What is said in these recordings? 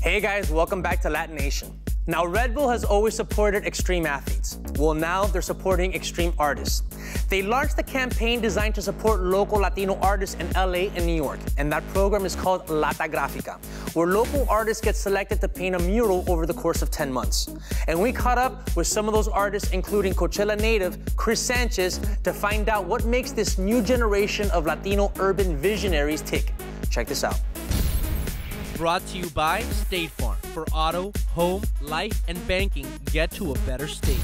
Hey guys, welcome back to LatiNation. Now, Red Bull has always supported extreme athletes. Well, now they're supporting extreme artists. They launched a campaign designed to support local Latino artists in LA and New York, and that program is called Latagrafica, where local artists get selected to paint a mural over the course of 10 months. And we caught up with some of those artists, including Coachella native Chris Sanchez, to find out what makes this new generation of Latino urban visionaries tick. Check this out. Brought to you by State Farm. For auto, home, life, and banking, get to a better state.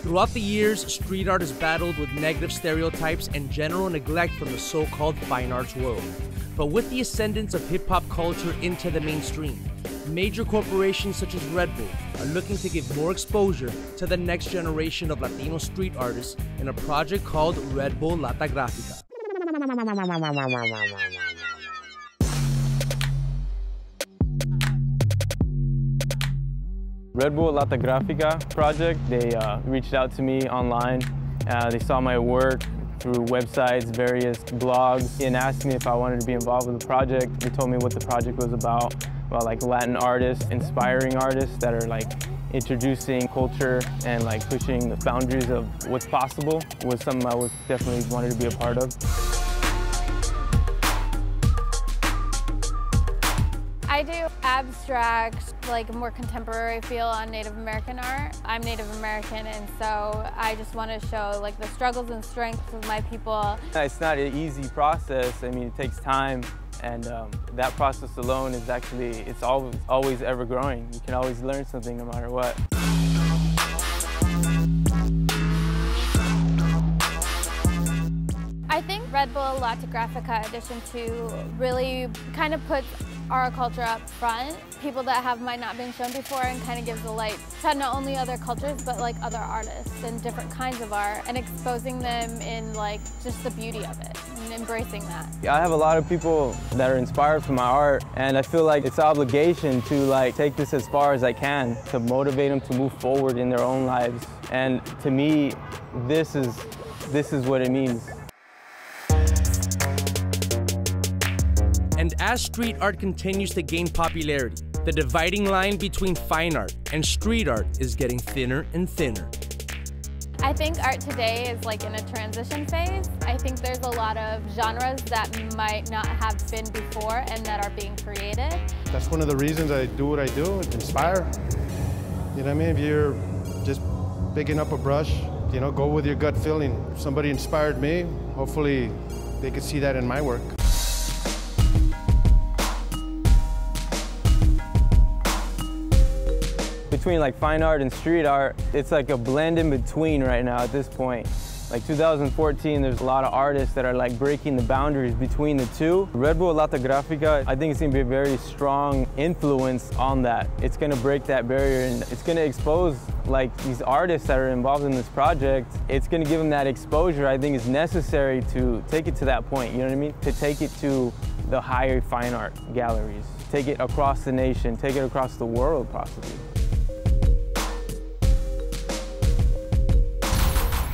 Throughout the years, street art has battled with negative stereotypes and general neglect from the so-called fine arts world. But with the ascendance of hip-hop culture into the mainstream, major corporations such as Red Bull are looking to give more exposure to the next generation of Latino street artists in a project called Red Bull Latagrafica. Red Bull Latagrafica project, they reached out to me online. They saw my work through websites, various blogs, and asked me if I wanted to be involved with the project. They told me what the project was about like Latin artists, inspiring artists that are like introducing culture and like pushing the boundaries of what's possible was something I was definitely wanted to be a part of. I do abstract, like more contemporary feel on Native American art. I'm Native American, and so I just want to show like the struggles and strengths of my people. It's not an easy process. I mean, it takes time, and that process alone is actually, it's always ever growing. You can always learn something no matter what. I think Red Bull Latagrafica Edition 2 really kind of puts our culture up front, people that might not been shown before, and kind of gives a light to not only other cultures but like other artists and different kinds of art, and exposing them in like just the beauty of it and embracing that. I have a lot of people that are inspired from my art, and I feel like it's an obligation to like take this as far as I can to motivate them to move forward in their own lives. And to me, this is what it means. And as street art continues to gain popularity, the dividing line between fine art and street art is getting thinner and thinner. I think art today is like in a transition phase. I think there's a lot of genres that might not have been before and that are being created. That's one of the reasons I do what I do, inspire. You know what I mean? If you're just picking up a brush, you know, go with your gut feeling. Somebody inspired me, hopefully they could see that in my work. Between like fine art and street art, it's like a blend in between right now at this point. Like 2014, there's a lot of artists that are like breaking the boundaries between the two. Red Bull Latagrafica, I think it's gonna be a very strong influence on that. It's gonna break that barrier, and it's gonna expose like these artists that are involved in this project. It's gonna give them that exposure I think is necessary to take it to that point, you know what I mean? To take it to the higher fine art galleries, take it across the nation, take it across the world possibly.